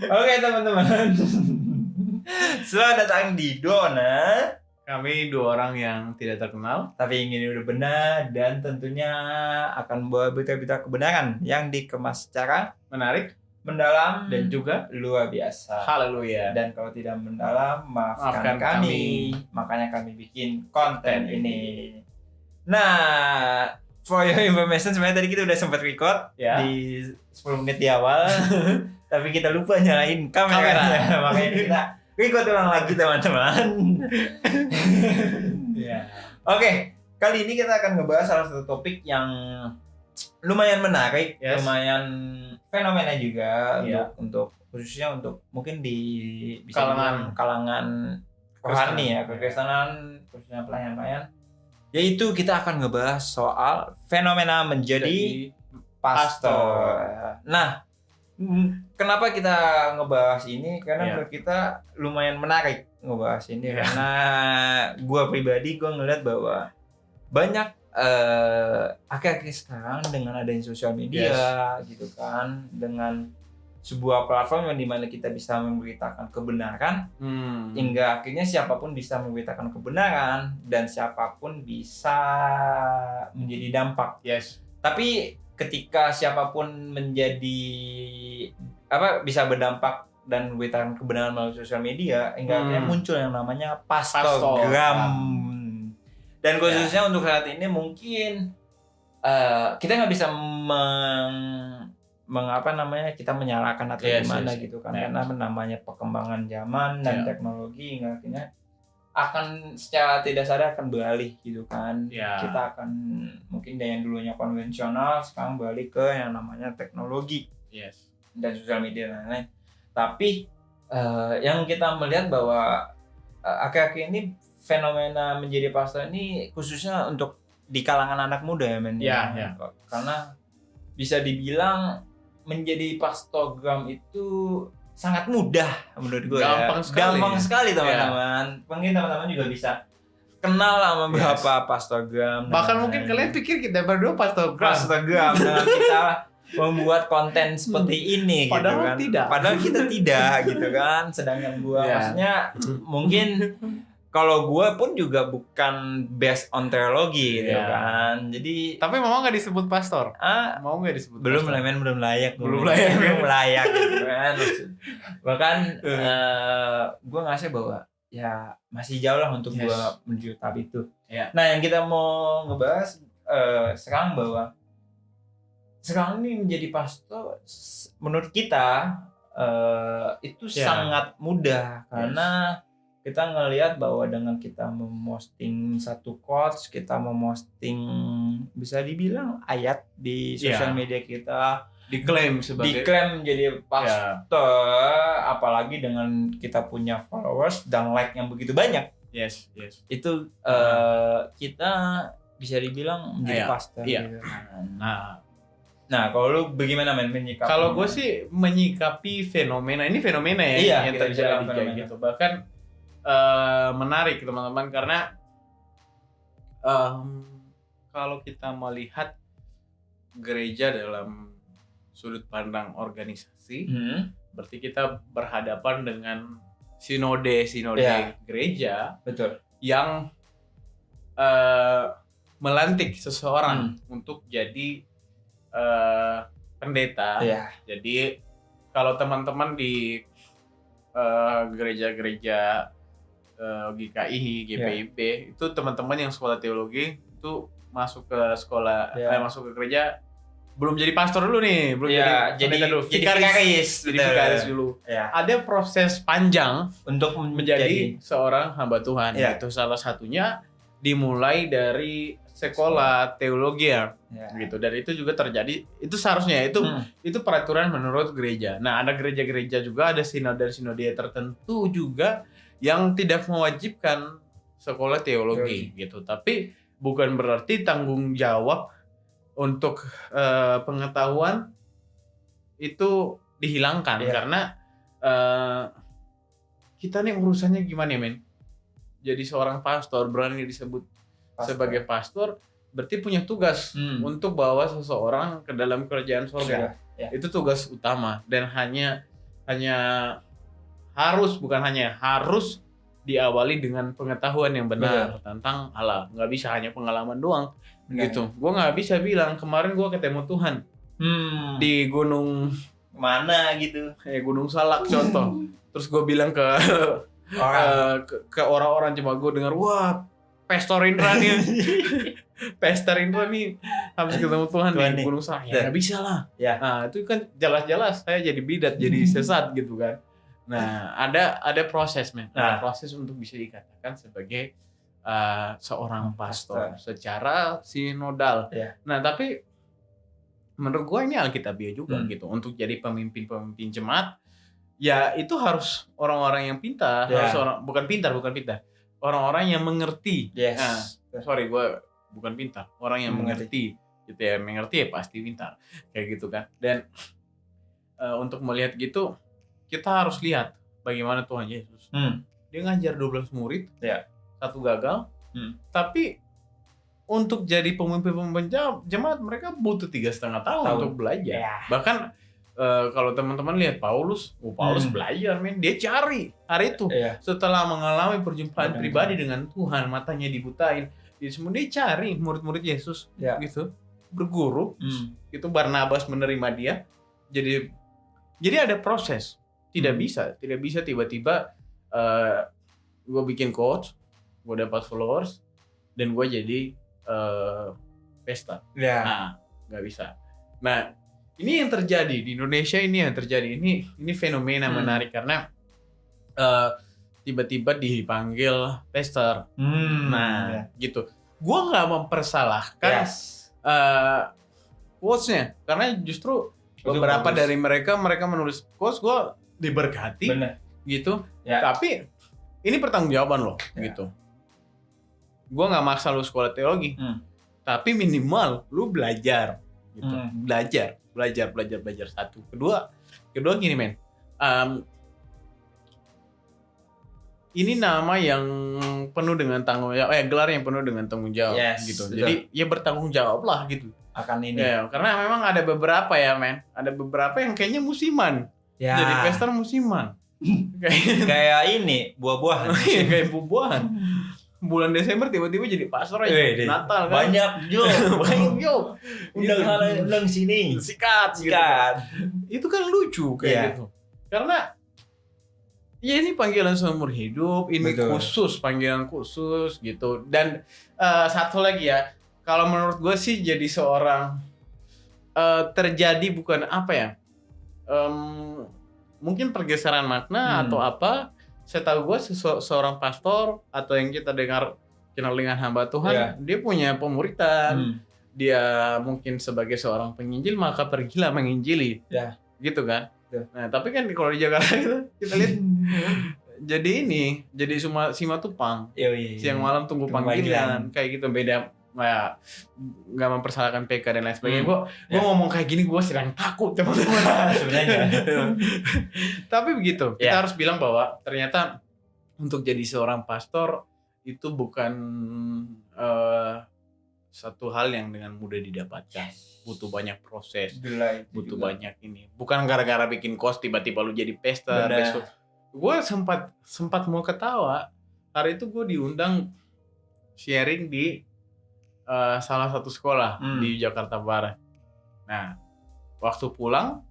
Oke teman-teman, selamat datang di Dona. Kami dua orang yang tidak terkenal, tapi ingin udah benar dan tentunya akan membawa berita-berita kebenaran yang dikemas secara menarik, mendalam dan juga luar biasa. haleluya. Dan kalau tidak mendalam, maafkan kami. Makanya kami bikin konten ini. Nah, for your information, sebenarnya tadi kita udah sempat record Ya. di 10 menit di awal, tapi kita lupa nyalain kameranya. Makanya kita record ulang lagi teman-teman. Ya. Oke, kali ini kita akan ngebahas salah satu topik yang lumayan menarik, Yes. lumayan fenomena juga Iya. untuk khususnya untuk mungkin di bisa Kalangan. dibilang kalangan rohani ya, kekristenan, khususnya pelayan-pelayan. Yaitu kita akan ngebahas soal fenomena menjadi pastor. Nah, kenapa kita ngebahas ini? Karena Iya. menurut kita lumayan menarik ngebahas ini. Iya. Karena gua pribadi ngeliat bahwa banyak akhir-akhir sekarang dengan adanya sosial media gitu kan, dengan sebuah platform yang dimana kita bisa memberitakan kebenaran, hingga akhirnya siapapun bisa memberitakan kebenaran dan siapapun bisa menjadi dampak. Yes. Tapi ketika siapapun menjadi bisa berdampak dan memberitakan kebenaran melalui sosial media, hingga akhirnya muncul yang namanya pastogram. Dan khususnya untuk saat ini mungkin kita nggak bisa kita menyalahkan atau gimana gitu kan, karena namanya perkembangan zaman dan teknologi hingga akhirnya akan secara tidak sadar akan beralih gitu kan. Kita akan mungkin dari yang dulunya konvensional sekarang balik ke yang namanya teknologi dan sosial media dan lain-lain. Tapi yang kita melihat bahwa akhir-akhir ini fenomena menjadi pastor ini khususnya untuk di kalangan anak muda ya men. Karena bisa dibilang menjadi pastogram itu sangat mudah menurut gue. Gampang sekali teman-teman. Mungkin teman-teman juga bisa kenal sama beberapa pastogram. Bahkan mungkin kalian pikir kita berdua pastogram dengan kita membuat konten seperti ini padahal gitu kan. Padahal kita tidak gitu kan. Sedangkan gue maksudnya mungkin kalau gue pun juga bukan based on teologi gitu kan. Jadi tapi mau nggak disebut pastor? Mau nggak disebut belum pastor? belum layak belum layak gitu kan. Bahkan gue ngerasa bahwa ya masih jauh lah untuk gue menuju tahap itu. Nah yang kita mau ngebahas sekarang bahwa sekarang ini menjadi pastor menurut kita itu sangat mudah karena kita ngelihat bahwa dengan kita memosting satu quotes, kita memosting bisa dibilang ayat di sosial media kita, diklaim menjadi pastor, apalagi dengan kita punya followers dan like yang begitu banyak. Itu kita bisa dibilang menjadi pastor gitu kan. Nah, kalau lu bagaimana menyikapi? Kalau gue sih menyikapi fenomena ini yang terjadi kayak gitu. Bahkan menarik teman-teman karena kalau kita melihat gereja dalam sudut pandang organisasi, berarti kita berhadapan dengan sinode gereja, betul, yang melantik seseorang untuk jadi pendeta. Jadi kalau teman-teman di gereja-gereja GKI, GPIP itu teman-teman yang sekolah teologi itu masuk ke sekolah, masuk ke gereja belum jadi pastor dulu nih, belum jadi vikaris dulu. Ada proses panjang untuk menjadi seorang hamba Tuhan. Itu salah satunya dimulai dari sekolah teologi gitu, dan itu juga terjadi, itu seharusnya itu peraturan menurut gereja. Nah ada gereja-gereja juga, ada sinode tertentu juga yang tidak mewajibkan sekolah teologi gitu, tapi bukan berarti tanggung jawab untuk pengetahuan itu dihilangkan karena kita nih urusannya gimana ya men? Jadi seorang pastor berani disebut sebagai pastor berarti punya tugas untuk bawa seseorang ke dalam kerajaan surga. Itu tugas utama, dan hanya harus diawali dengan pengetahuan yang benar tentang Allah. Nggak bisa hanya pengalaman doang. Gitu. Gue nggak bisa bilang kemarin gue ketemu Tuhan di gunung mana gitu, kayak Gunung Salak contoh. Terus gue bilang ke orang-orang, cuma gue dengar, wah, Pastor Indra nih habis ketemu Tuhan di Gunung Salak. Ya nggak bisa lah. Ya. Nah itu kan jelas-jelas saya jadi bidat, jadi sesat gitu kan. Nah ada proses ada proses untuk bisa dikatakan sebagai seorang pastor secara sinodal. Nah tapi menurut gue ini alkitabiah juga gitu. Untuk jadi pemimpin jemaat, ya itu harus orang-orang yang pintar, bukan pintar, orang-orang yang mengerti. Sorry, gue bukan pintar, orang yang mengerti gitu ya. Mengerti ya pasti pintar kayak gitu kan. Dan untuk melihat gitu, kita harus lihat bagaimana Tuhan Yesus. Dia ngajar 12 murid, satu gagal, tapi untuk jadi pemimpin jemaat mereka butuh 3,5 tahun untuk belajar. Bahkan kalau teman-teman lihat Paulus belajar, dia cari hari itu setelah mengalami perjumpaan pribadi dengan Tuhan, matanya dibutain, dia cari murid-murid Yesus gitu, berguru, itu Barnabas menerima dia. Jadi ada proses. Tidak bisa tiba-tiba gue bikin coach, gue dapat followers, dan gue jadi pesta. Nah, nggak bisa. Nah, ini yang terjadi di Indonesia, ini fenomena menarik karena tiba-tiba dipanggil pester. Gitu. Gue nggak mempersalahkan quotes-nya, karena justru beberapa dari mereka menulis quotes, gue diberkati. Gitu. Tapi ini pertanggungjawaban lo gitu. Gue nggak maksa lu sekolah teologi, tapi minimal lu belajar gitu. Belajar satu. Kedua gini men, ini nama yang penuh dengan tanggung jawab, gelar yang penuh dengan tanggung jawab gitu. Betul. Jadi ya bertanggung jawab lah gitu akan ini. Karena memang ada beberapa ada beberapa yang kayaknya musiman. Jadi pester musiman. kayak ini buah-buahan. Kayak buah-buahan. Bulan Desember tiba-tiba jadi pastor aja. Natal kan. Banyak Jo. Undang sini. Sikat. Gitu. Itu kan lucu kayak gitu. Karena ya ini panggilan seumur hidup, ini panggilan khusus gitu. Dan satu lagi ya, kalau menurut gue sih jadi seorang terjadi bukan mungkin pergeseran makna atau apa. Saya tahu gue seorang pastor atau yang kita kenal dengan hamba Tuhan, dia punya pemuritan, dia mungkin sebagai seorang penginjil maka pergilah menginjili, gitu kan. Nah tapi kan kalau di Jakarta kita lihat jadi simatupang, siang malam tunggu panggilan, kayak gitu. Beda nggak mempersalahkan PK dan lain sebagainya. Gue ngomong kayak gini gue sedang takut teman-teman sebenarnya. Tapi begitu, kita harus bilang bahwa ternyata untuk jadi seorang pastor itu bukan satu hal yang dengan mudah didapatkan. Butuh banyak proses, butuh banyak ini. Bukan gara-gara bikin kos tiba-tiba lu jadi pastor. Besok gue sempat mau ketawa hari itu, gue diundang sharing di salah satu sekolah di Jakarta Barat. Nah, waktu pulang,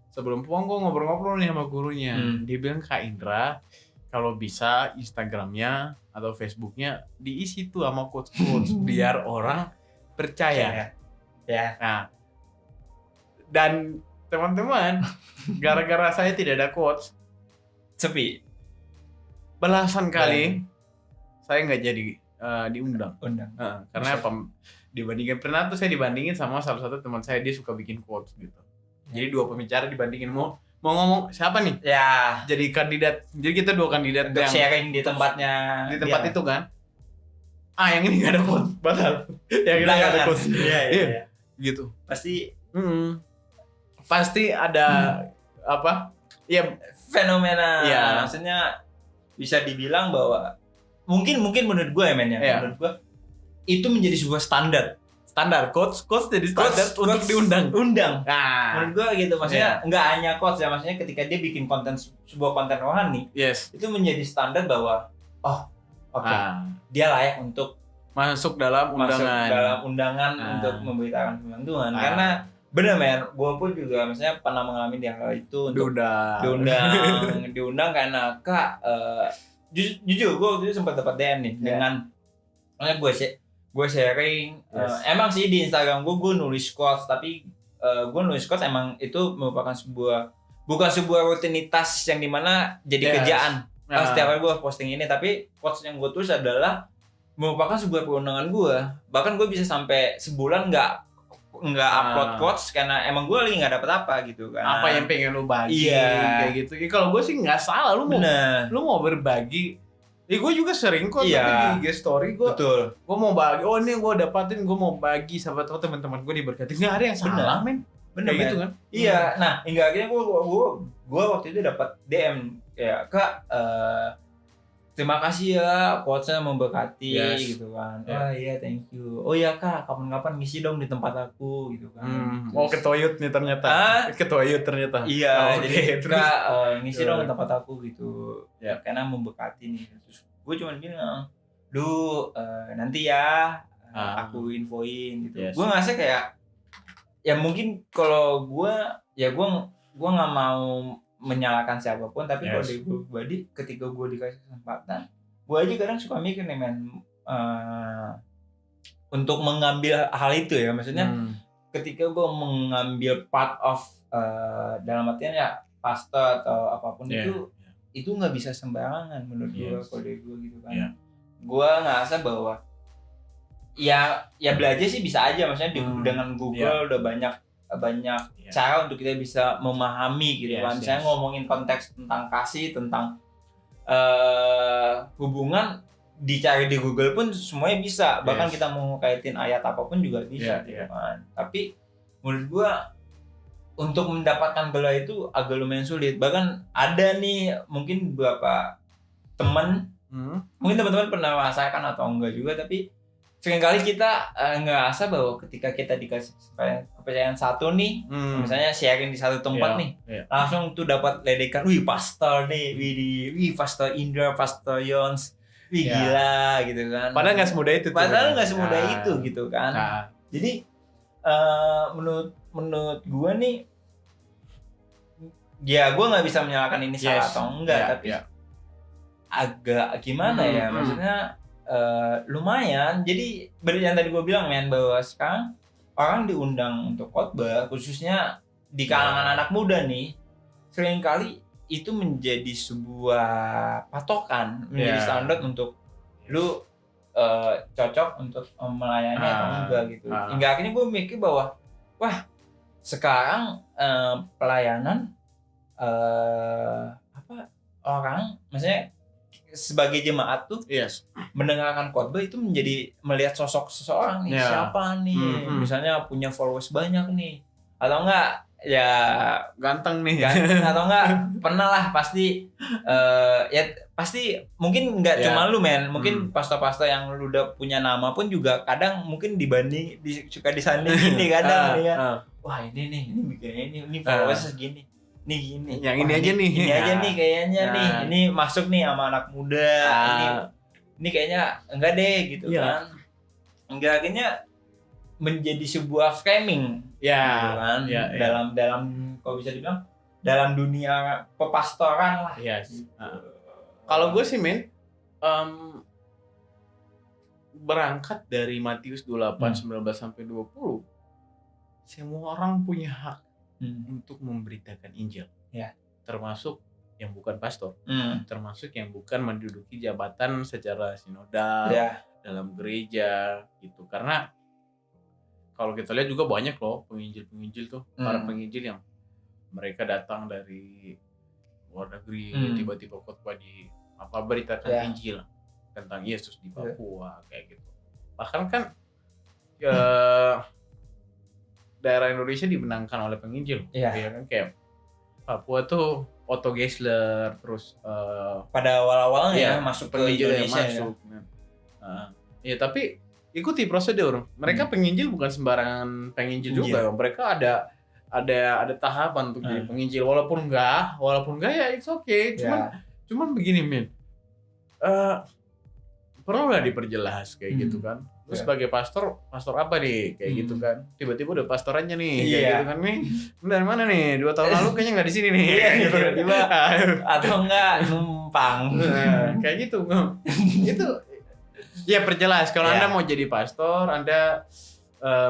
sebelum pulang gue ngobrol-ngobrol nih sama gurunya. Dia bilang, Kak Indra, kalau bisa Instagramnya atau Facebooknya diisi tuh sama quotes-quotes biar orang percaya. Nah, dan teman-teman, gara-gara saya tidak ada quotes, sepi. Belasan kali saya nggak jadi diundang. Karena apa? Saya dibandingin sama salah satu teman saya, dia suka bikin quotes gitu. Jadi dua pembicara dibandingin, mau ngomong siapa nih? Jadi kandidat. Jadi kita dua kandidat untuk yang sharing di tempatnya. Di tempat itu kan. Yang ini enggak ada quotes, batal. Yang ini enggak ada quotes. Iya. Gitu. Pasti ada apa? Ya fenomena. Maksudnya bisa dibilang bahwa mungkin menurut gue ya men ya. Menurut gue itu menjadi sebuah standar standar coach jadi standar untuk diundang. Nah, menurut gue gitu, maksudnya nggak hanya coach ya, maksudnya ketika dia bikin sebuah konten rohani, itu menjadi standar bahwa dia layak untuk masuk dalam undangan untuk memberitakan firman Tuhan. Karena bener men, gue pun juga maksudnya pernah mengalami di hal itu untuk diundang karena Kak, jujur gue waktu itu sempat dapat DM nih dengan gue sharing, emang sih di Instagram gue nulis quotes, tapi gue nulis quotes emang itu merupakan bukan sebuah rutinitas yang dimana jadi kerjaan. Setiap hari gue posting ini, tapi quotes yang gue tulis adalah merupakan sebuah perundangan gue. Bahkan gue bisa sampai sebulan nggak upload quotes karena emang gue lagi nggak dapet apa gitu kan. Apa yang pengen lu bagi kayak gitu. Ya, kalau gue sih nggak salah, lu mau berbagi. Gue juga sering kok di IG story gue mau bagi, ini gue dapatin, gue mau bagi, sama teman-teman gue diberkati. Nggak ada yang salah men. Bener gitu kan. Iya. Nah hingga akhirnya gue waktu itu dapat DM kayak, Kak, terima kasih ya quotesnya memberkati gitu kan. Iya thank you. Oh iya Kak, kapan-kapan ngisi dong di tempat aku gitu kan. Mau ketoyut nih ternyata. Iya, jadi Kak, ngisi dong di tempat aku gitu. Ya karena memberkati nih. Terus gue cuma bilang, nanti ya aku infoin gitu. Gue ngerasa kayak ya mungkin kalau gue nggak mau menyalahkan siapapun, tapi kalau dari gue pribadi, ketika gue dikasih kesempatan, gue aja kadang suka mikir nih men, untuk mengambil hal itu ya, maksudnya ketika gue mengambil part of dalam artian ya pastor atau apapun itu nggak bisa sembarangan menurut gue kalau dari gue gitu kan. Gue ngerasa bahwa ya belajar sih bisa aja, maksudnya dengan Google udah banyak cara untuk kita bisa memahami gitu kan. Misalnya ngomongin konteks tentang kasih, tentang hubungan, dicari di Google pun semuanya bisa. Bahkan kita mau kaitin ayat apapun juga bisa gitu kan. Tapi menurut gua untuk mendapatkan gelar itu agak lumayan sulit. Bahkan ada nih mungkin beberapa teman, mungkin teman-teman pernah merasakan atau enggak juga, tapi seringkali kita ngerasa bahwa ketika kita dikasih kepercayaan satu nih, misalnya sharing di satu tempat nih, langsung tuh dapat ledekan, pastor nih, pastor Indra, pastor Yons, gila gitu kan. Padahal nggak semudah itu gitu kan. Jadi menurut gue nih, ya gue nggak bisa menyalahkan ini salah atau enggak, tapi agak gimana ya, maksudnya lumayan. Jadi yang tadi gue bilang men, bahwa sekarang orang diundang untuk khotbah, khususnya di kalangan anak muda nih, seringkali itu menjadi sebuah patokan, menjadi standar untuk lu cocok untuk melayani atau enggak gitu. Hingga akhirnya gue mikir bahwa sekarang pelayanan orang, maksudnya sebagai jemaat tuh mendengarkan khotbah itu menjadi melihat sosok seseorang nih, siapa nih, misalnya punya followers banyak nih, atau enggak ya ganteng nih, atau enggak pernah lah pasti ya pasti mungkin enggak cuma lu men, mungkin pastor-pastor yang lu udah punya nama pun juga kadang mungkin suka disandingin nih kadang ya. Wah ini bikinnya ini followers segini. Nih gini. Yang ini aja nih. Ini aja nih kayaknya nih. Ini masuk nih sama anak muda. Ini kayaknya enggak deh gitu kan. Enggak, akhirnya menjadi sebuah framing gitu kan. Dalam kalau bisa dibilang dalam dunia pepastoran lah. Kalau gue sih men, berangkat dari Matius 28:19-20, semua orang punya hak untuk memberitakan Injil, termasuk yang bukan pastor, termasuk yang bukan menduduki jabatan secara sinodal dalam gereja gitu. Karena kalau kita lihat juga banyak loh penginjil tuh, para penginjil yang mereka datang dari luar negeri, tiba-tiba khotbah di beritakan Injil tentang Yesus di Papua kayak gitu. Bahkan kan daerah Indonesia dimenangkan oleh penginjil, ya kan, kayak Papua tuh Otto Geisler, terus pada awal-awalnya masuk ke Indonesia tapi ikuti prosedur. Mereka penginjil bukan sembarangan penginjil juga. Mereka ada tahapan untuk jadi penginjil. Walaupun enggak ya it's okay. Cuman begini men. Perlu lah diperjelas kayak gitu kan. Terus sebagai pastor apa nih kayak gitu kan. Tiba-tiba udah pastorannya nih kayak gitu kan nih. Dari mana nih? 2 tahun lalu kayaknya enggak di sini nih. Gitu tiba atau enggak numpang. Kayak gitu. Itu ya perjelas kalau Anda mau jadi pastor, Anda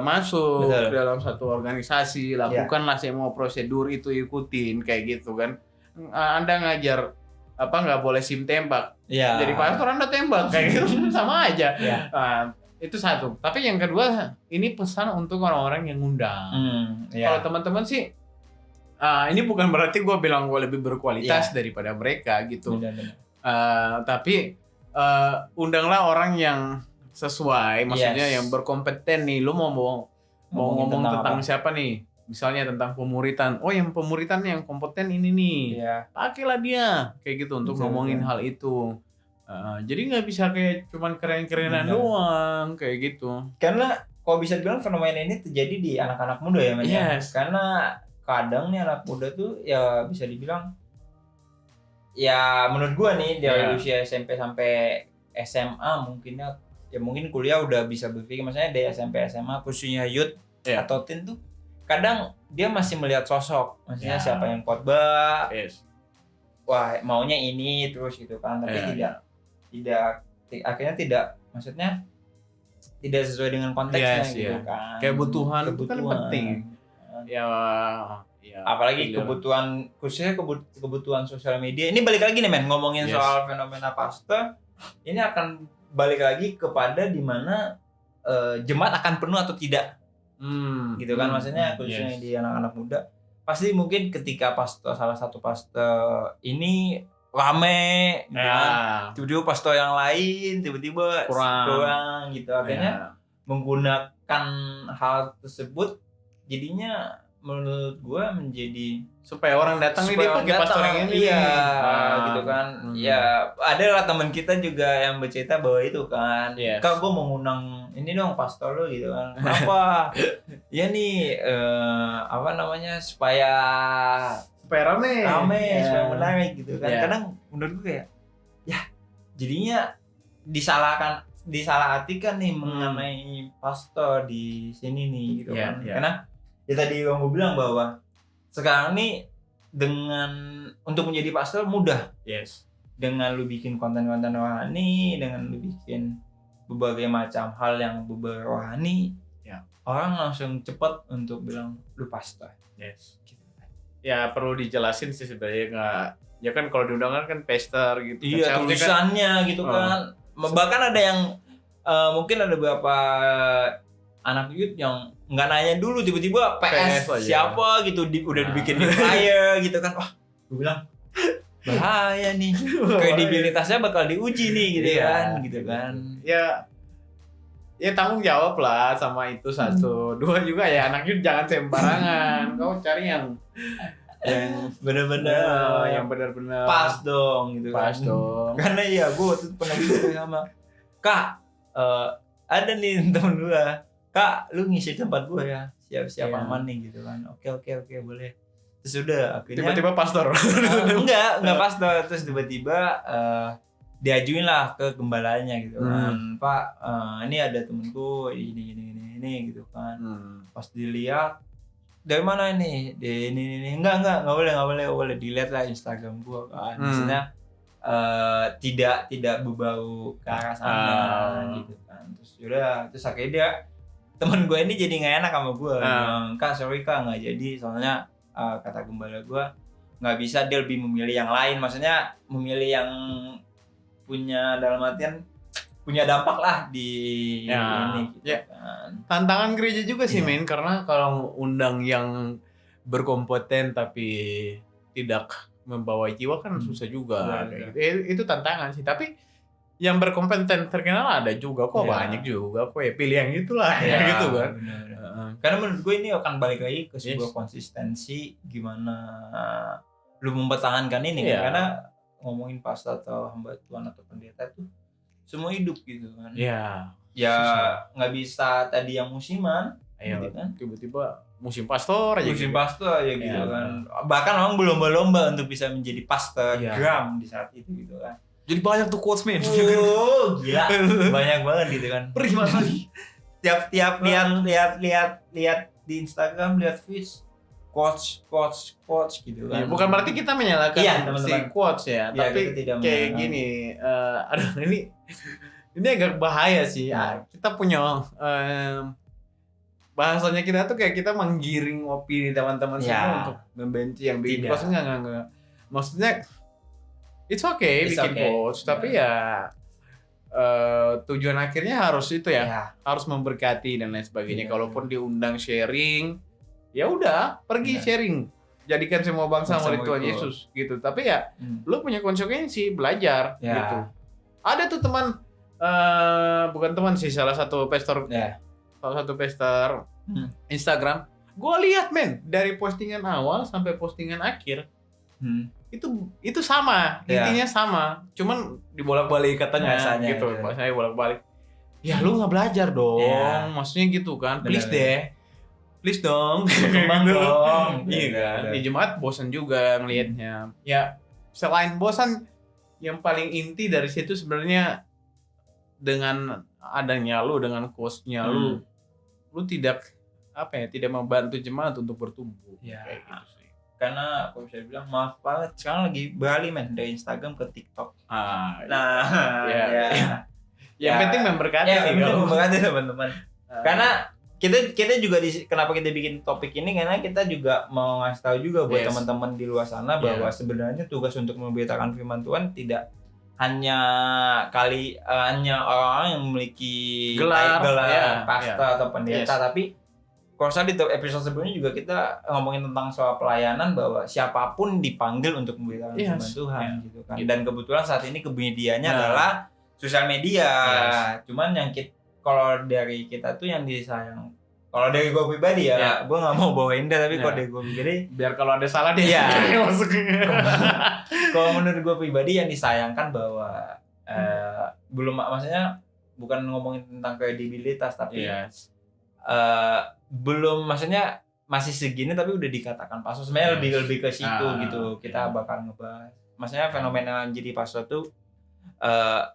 masuk dalam satu organisasi, lakukanlah semua prosedur itu, ikutin kayak gitu kan. Anda ngajar nggak boleh sim tembak. Jadi pastor Anda tembak kayak gitu sama aja. Itu satu. Tapi yang kedua, ini pesan untuk orang-orang yang ngundang. Kalau teman-teman sih, ini bukan berarti gue bilang gue lebih berkualitas daripada mereka gitu. Tapi undanglah orang yang sesuai, maksudnya yang berkompeten nih. Lu mau ngomong tentang siapa nih? Misalnya tentang pemuritan. Oh, yang pemuritan yang kompeten ini nih. Pakailah dia kayak gitu untuk ngomongin hal itu. Jadi nggak bisa kayak cuman keren-kerenan doang kayak gitu. Karena kalau bisa dibilang fenomena ini terjadi di anak-anak muda ya, men. Karena kadang nih anak muda tuh ya bisa dibilang ya menurut gua nih dari usia SMP sampai SMA mungkin kuliah udah bisa berpikir, maksudnya dari SMP SMA khususnya youth atau teen tuh kadang dia masih melihat sosok, maksudnya siapa yang khotbah, wah maunya ini terus gitu kan, tapi akhirnya tidak sesuai dengan konteksnya gitu kan. Kebutuhan itu kan penting. Apalagi kebutuhan khususnya kebutuhan sosial media. Ini balik lagi nih men, ngomongin soal fenomena pastor, ini akan balik lagi kepada di mana jemaat akan penuh atau tidak. Gitu kan, maksudnya khususnya di anak-anak muda pasti mungkin ketika salah satu pastor ini rame gitu kan, tiba-tiba pastor yang lain tiba-tiba kurang gitu, akhirnya menggunakan hal tersebut jadinya menurut gua menjadi supaya orang datang ini pakai pastor yang ini gitu kan. Ya ada lah teman kita juga yang bercerita bahwa itu kan, Kak gua mau ngundang ini dong pastor lo gitu kan. Kenapa? Ya nih supaya rame supaya menarik gitu kan. Kadang menurut gue ya jadinya disalahartikan nih mengenai pastor di sini nih gitu kan. Karena ya tadi yang gue bilang bahwa sekarang nih untuk menjadi pastor mudah. Dengan lu bikin konten-konten rohani, dengan lu bikin berbagai macam hal yang berbau rohani, orang langsung cepat untuk bilang lu pastor. Gitu. Ya perlu dijelasin sih sebenarnya, nggak ya kan kalau diundang kan pastor gitu. Tulisannya kan, gitu kan. Bahkan ada yang mungkin ada beberapa anak youth yang nggak nanya dulu, tiba-tiba PS siapa gitu udah dibikin di flyer gitu kan. Wah, gue bilang bahaya nih, kredibilitasnya bakal diuji nih gitu kan. Ya tanggung jawab lah sama itu satu. Dua juga ya anak youth jangan sembarangan. Kau cari yang benar-benar yang benar-benar pas dong gitu kan. Karena gue tuh pernah gitu sama Kak, ada nih temen gue, Kak lu ngisi tempat gue ya, siap aman nih gitu kan. Oke boleh. Terus udah akhirnya tiba-tiba pastor. enggak pastor, terus tiba-tiba diajuin lah ke gembalanya gitu kan. Pak, ini ada temenku ini gitu kan. Pas dilihat, dari mana ini? Ini enggak boleh dilihat lah Instagram gua kan. Maksudnya tidak berbau ke arah sana gitu kan. Terus akhirnya dia temen gue ini jadi nggak enak sama gue. Kak sorry Kak nggak jadi, soalnya kata gembala gue nggak bisa, dia lebih memilih yang lain, maksudnya memilih yang punya dalam artian punya dampak lah di ini gitu kan. Tantangan gereja juga sih men, karena kalau undang yang berkompeten tapi tidak membawa jiwa kan susah juga. Itu tantangan sih, tapi yang berkompeten terkenal ada juga kok, banyak juga kok, ya pilih yang itulah gitu kan. Karena menurut gue ini akan balik lagi ke sebuah konsistensi gimana lu mempertahankan ini kan. Karena ngomongin pastor atau hamba Tuhan atau pendeta itu semua hidup gitu kan. ya nggak bisa tadi yang musiman. Gitu kan? Tiba-tiba musim pastor aja. Musim pastor aja gitu kan. Bahkan orang berlomba-lomba untuk bisa menjadi pastor gram di saat itu gitu kan. Jadi banyak tuh quotes men. Oh gila, banyak banget gitu kan. Perih banget. Tiap lihat di Instagram, lihat feed quotes gitu kan. Ya, bukan berarti kita menyalahkan si quotes ya, tapi kayak gini. Aduh ini agak bahaya sih. Kita punya bahasanya kita tuh kayak kita menggiring opini teman-teman semua untuk membenci yang bikin quotes. Enggak. Maksudnya it's okay bikin quotes, tapi ya tujuan akhirnya harus itu harus memberkati dan lain sebagainya. Kalaupun diundang sharing, ya udah pergi sharing, jadikan semua bangsa murid Tuhan Yesus gitu. Tapi ya lu punya konsekuensi belajar gitu. Ada tuh teman bukan teman sih, salah satu pastor Instagram. Gue lihat men dari postingan awal sampai postingan akhir itu sama, intinya sama, cuman dibolak-balik katanya bahasanya, gitu. Bahasanya bolak-balik. Ya lu nggak belajar dong, maksudnya gitu kan? Please dong, kembang dong. Iya kan? Di jemaat bosan juga ngelihatnya. Ya selain bosan, yang paling inti dari situ sebenarnya dengan adanya lu, dengan coachnya lu tidak tidak membantu jemaat untuk bertumbuh. Kayak gitu sih. Karena aku bisa bilang maaf banget sekarang lagi beralih men dari Instagram ke TikTok. Yang penting memberkati sih kalau memberkati teman-teman. Karena kita juga kenapa kita bikin topik ini, karena kita juga mau ngasih tahu juga buat teman-teman di luar sana bahwa sebenarnya tugas untuk memberitakan firman Tuhan tidak hanya orang-orang yang memiliki gelar pastor atau pendeta, tapi kalau saya di episode sebelumnya juga kita ngomongin tentang soal pelayanan, bahwa siapapun dipanggil untuk memberitakan firman Tuhan gitu kan. Dan kebetulan saat ini kebudiannya adalah sosial media. Cuman yang kalau dari kita tuh yang disayang, kalau dari gue pribadi gue nggak mau bawain deh, tapi kalau dari gue pribadi biar kalau ada salah dia kalau menurut gue pribadi yang disayangkan bahwa maksudnya bukan ngomongin tentang kredibilitas, tapi belum, maksudnya masih segini tapi udah dikatakan pastor. Sebenarnya lebih ke situ gitu. Kita bakal ngebahas maksudnya fenomena jadi pastor tuh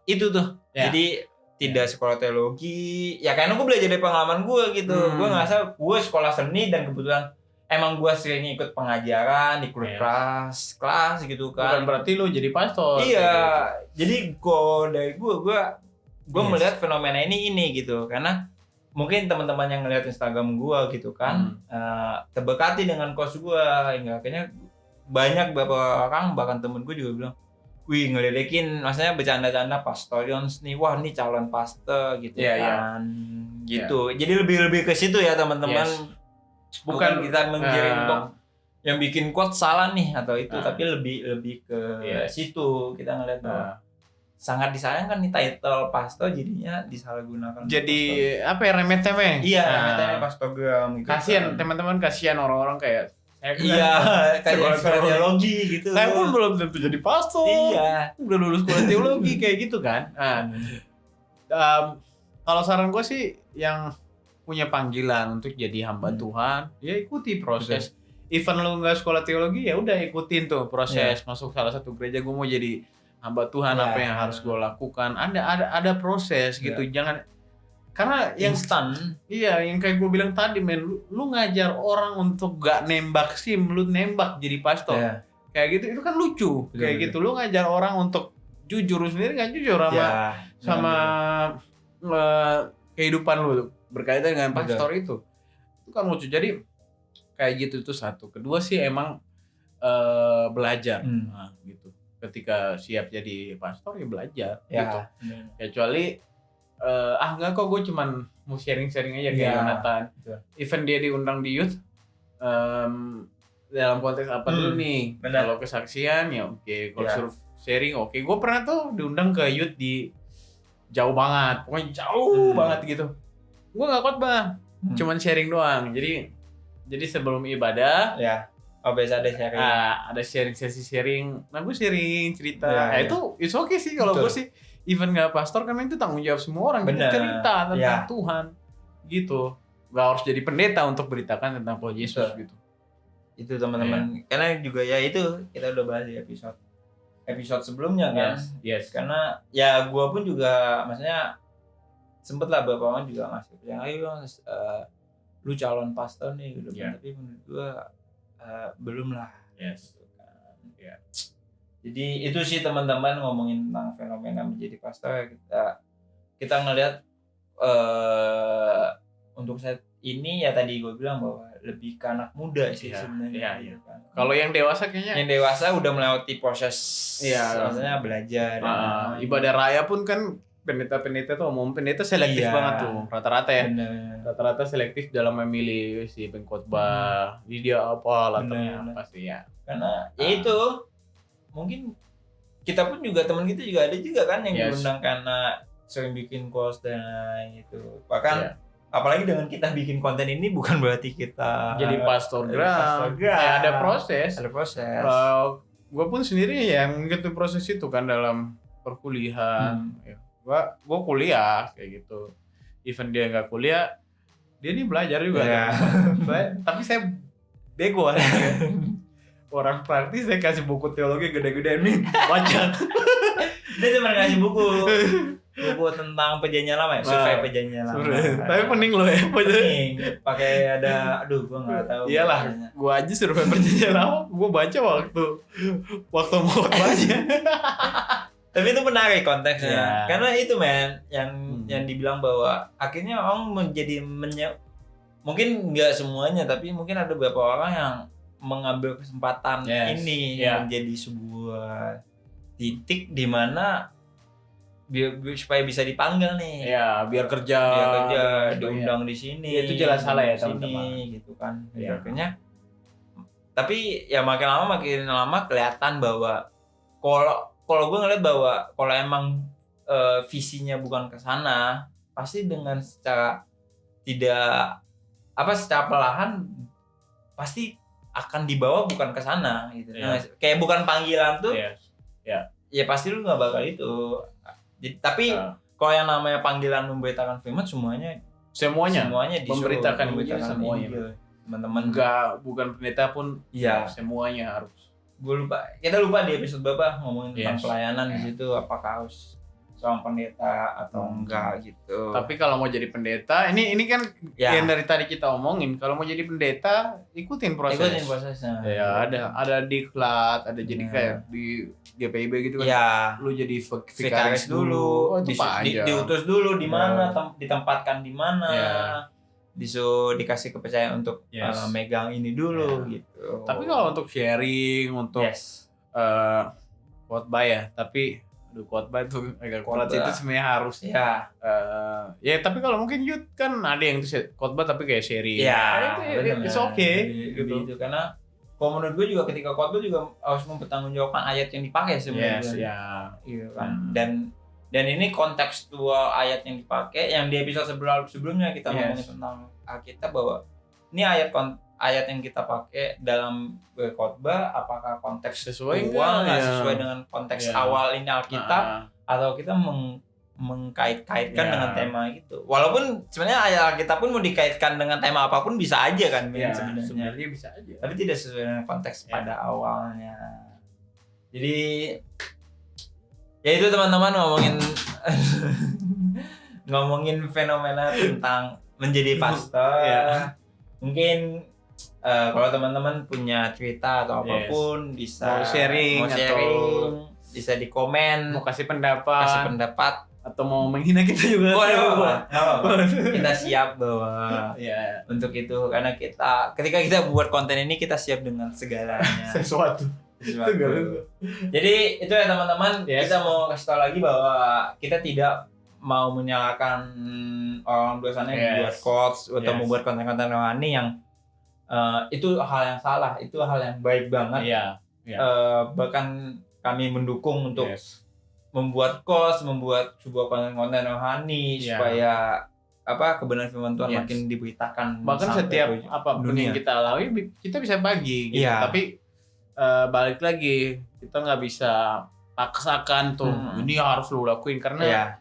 itu tuh. Jadi tidak sekolah teologi ya, karena gue belajar dari pengalaman gue gitu. Gue ngerasa gue sekolah seni dan kebetulan emang gue sering ikut pengajaran, ikut kelas gitu kan. Bukan berarti lu jadi pastor. Iya. Jadi dari gue melihat fenomena ini gitu, karena mungkin teman-teman yang ngeliat Instagram gua gitu kan terberkati dengan coach gua, hingga akhirnya banyak beberapa orang, bahkan temen gua juga bilang, wih ngeledekin, maksudnya bercanda-canda pastor Jones nih, wah nih calon pastor gitu kan. Gitu. Jadi lebih ke situ ya teman-teman. Bukan kita menggiring untuk yang bikin quote salah nih atau itu, tapi lebih ke situ kita ngeliat bahwa sangat disayangkan nih title pastor jadinya disalahgunakan. Jadi remeh-temeh. Iya, remeh-temeh pastogram gitu. Kasihan teman-teman, kasihan orang-orang kayak saya kayak sekolah teologi gitu. Saya pun belum tentu jadi pastor. Iya. Udah lulus sekolah teologi kayak gitu kan. Kalau saran gue sih yang punya panggilan untuk jadi hamba Tuhan, ya ikuti proses. Even lu nggak sekolah teologi, ya udah ikutin tuh proses masuk salah satu gereja. Gue mau jadi hamba Tuhan, apa yang harus gue lakukan, ada proses gitu. Jangan karena yang instan. Iya, yang kayak gue bilang tadi men, lu ngajar orang untuk gak nembak SIM, lu nembak jadi pastor. Kayak gitu itu kan lucu. Kayak gitu lu ngajar orang untuk jujur, lu sendiri gak jujur sama kehidupan lu berkaitan dengan pastor itu kan lucu. Jadi kayak gitu tuh satu. Kedua sih emang belajar gitu. Ketika siap jadi pastor ya belajar gitu. Kecuali enggak kok, gue cuman mau sharing-sharing aja kayak Yonatan. Even dia diundang di youth dalam konteks apa dulu nih? Kalau kesaksian ya oke, kalau suruh sharing oke. Gue pernah tuh diundang ke youth di jauh banget, pokoknya jauh banget gitu. Gue nggak khotbah, cuman sharing doang. Jadi sebelum ibadah Oh biasa ada sharing. Ada sesi sharing. Nah gue sharing cerita. Itu it's okay sih kalau gue sih. Even nggak pastor karena itu tanggung jawab semua orang. Kita cerita tentang Tuhan gitu. Gak harus jadi pendeta untuk beritakan tentang Tuhan Yesus gitu. Itu teman-teman. Karena juga ya itu kita udah bahas di episode sebelumnya kan. Yes. Karena ya gue pun juga maksudnya sempet lah beberapa orang juga ngasih yang ayo lu calon pastor nih gitu kan. Tapi menurut gue belum lah. Yes. Gitu kan. Jadi itu sih teman-teman ngomongin tentang fenomena menjadi pastor, kita ngelihat untuk saat ini ya tadi gue bilang bahwa lebih ke anak muda sih sebenarnya. Iya. Kan. Kalau yang dewasa kayaknya. Yang dewasa udah melewati proses, maksudnya belajar. Ibadah raya pun kan pendeta-pendeta tuh pendeta selektif banget tuh rata-rata ya. Bener. Rata-rata selektif dalam memilih si pengkhotbah. Dia apa latarnya apa sih ya. Karena ya itu mungkin kita pun juga teman kita juga ada juga kan yang diundang karena sering bikin quotes dan gitu. Bahkan apalagi dengan kita bikin konten ini bukan berarti kita jadi pastor gram. Ada proses. Gue pun sendiri yang gitu proses itu kan dalam perkuliahan. Gue kuliah kayak gitu. Even dia nggak kuliah, dia ini belajar juga. Tapi saya bego aja. Orang praktis saya kasih buku teologi gede-gede nih baca. Dia cuma ngasih buku tentang perjanjian lama ya, survei perjanjian lama. Tapi pening loh ya. Pening. Pakai ada, gua nggak tahu. Iyalah, gua aja survei perjanjian lama, gua baca waktu mau baca. Tapi itu menarik konteksnya, karena itu yang dibilang bahwa akhirnya orang mungkin nggak semuanya, tapi mungkin ada beberapa orang yang mengambil kesempatan ini menjadi sebuah titik di mana supaya bisa dipanggil nih. Biar kerja diundang di sini. Itu jelas salah ya teman-teman. Gitu kan. Akhirnya tapi ya makin lama kelihatan bahwa kalau gue ngeliat bahwa kalau emang visinya bukan ke sana, pasti dengan secara perlahan pasti akan dibawa bukan ke sana gitu. Nah, kayak bukan panggilan tuh. Ya pasti lu enggak bakal itu. Jadi, tapi kalau yang namanya panggilan memberitakan firman semuanya memberitakan semuanya. Teman-teman bukan pendeta pun semuanya harus. Kita lupa di episode berapa ngomongin tentang pelayanan di situ apakah harus seorang pendeta atau enggak gitu. Tapi kalau mau jadi pendeta, ini kan yang dari tadi kita omongin, kalau mau jadi pendeta ikutin prosesnya. Ya ada diklat, ada jadi kayak di GPIB gitu kan. Lu jadi vikaris dulu, diutus dulu di mana, ditempatkan di mana. Dikasih kepercayaan untuk megang ini dulu gitu. Tapi kalau untuk sharing, untuk khotbah ya, tapi khotbah itu agak kuat itu sebenarnya harus tapi kalau mungkin youth kan ada yang tuh khotbah tapi kayak sharing it's okay gitu. Karena kalau menurut gue juga ketika khotbah juga harus mempertanggungjawabkan ayat yang dipakai sebenarnya gitu kan. Dan ini kontekstual ayat yang dipakai yang di episode sebelumnya kita ngomongin tentang Alkitab bahwa ini ayat yang kita pakai dalam berkhotbah apakah konteks sesuai dengan konteks awal ini Alkitab atau kita mengkait-kaitkan dengan tema itu. Walaupun sebenarnya ayat Alkitab pun mau dikaitkan dengan tema apapun bisa aja kan sebenarnya bisa aja. Tapi tidak sesuai dengan konteks pada awalnya. Jadi ya itu teman-teman ngomongin fenomena tentang menjadi pastor. Mungkin kalau teman-teman punya cerita atau apapun bisa mau sharing atau bisa di komen, mau kasih pendapat atau mau menghina kita juga. Kita siap bahwa untuk itu karena ketika kita buat konten ini kita siap dengan segalanya. sesuatu. Jadi itu ya teman-teman, kita mau kasih tahu lagi bahwa kita tidak mau menyalahkan orang luar sana yang membuat quotes atau membuat konten-konten rohani yang itu hal yang salah, itu hal yang baik banget. Bahkan kami mendukung untuk membuat quotes, membuat sebuah konten-konten rohani supaya kebenaran firman Tuhan makin diberitakan. Bahkan setiap apapun yang kita alami kita bisa bagi gitu. Tapi balik lagi kita nggak bisa paksakan tuh ini harus lu lakuin karena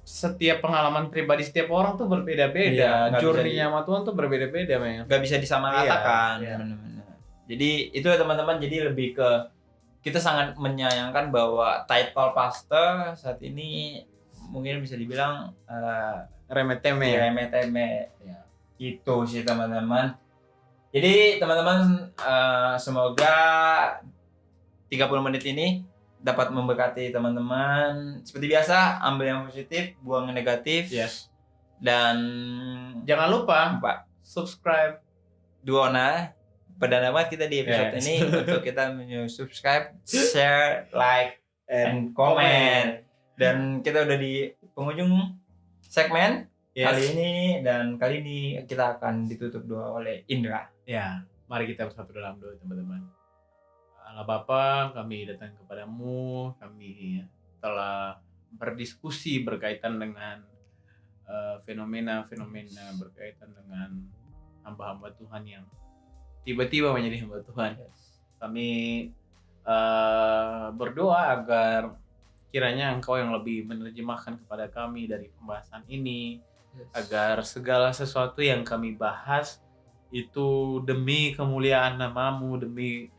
setiap pengalaman pribadi setiap orang tuh berbeda-beda. Journey-nya sama Tuhan tuh berbeda-beda, men. Gak bisa disamaratakan. Benar-benar. Jadi itu ya teman-teman, jadi lebih ke kita sangat menyayangkan bahwa title pastor saat ini mungkin bisa dibilang remeh-temeh. Ya. Itu sih teman-teman. Jadi teman-teman semoga 30 menit ini dapat memberkati teman-teman. Seperti biasa, ambil yang positif, buang yang negatif. Yes. Dan jangan lupa subscribe Duona. Perdana banget kita di episode ini untuk kita subscribe, share, like, and comment. Dan kita udah di penghujung segmen kali ini, dan kali ini kita akan ditutup doa oleh Indra. Ya, mari kita bersatu dalam doa teman-teman. Allah Bapa, kami datang kepadamu, kami telah berdiskusi berkaitan dengan fenomena-fenomena berkaitan dengan hamba-hamba Tuhan yang tiba-tiba menjadi hamba Tuhan. Kami berdoa agar kiranya Engkau yang lebih menerjemahkan kepada kami dari pembahasan ini, agar segala sesuatu yang kami bahas itu demi kemuliaan nama-Mu, demi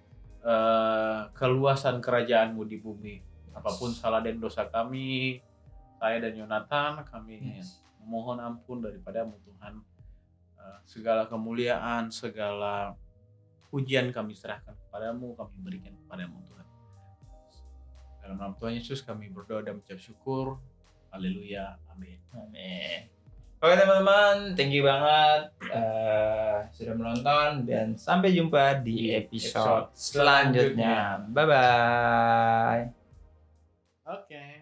keluasan kerajaan-Mu di bumi. Apapun salah dan dosa kami, saya dan Yonatan, kami memohon ampun daripada-Mu Tuhan. Segala kemuliaan, segala pujian kami serahkan kepadamu, kami berikan kepadamu Tuhan. Dalam nama Tuhan Yesus kami berdoa dan mengucap syukur. Haleluya. Amin. Amin. Oke teman-teman, thank you banget sudah menonton, dan sampai jumpa di episode selanjutnya. Bye-bye. Oke.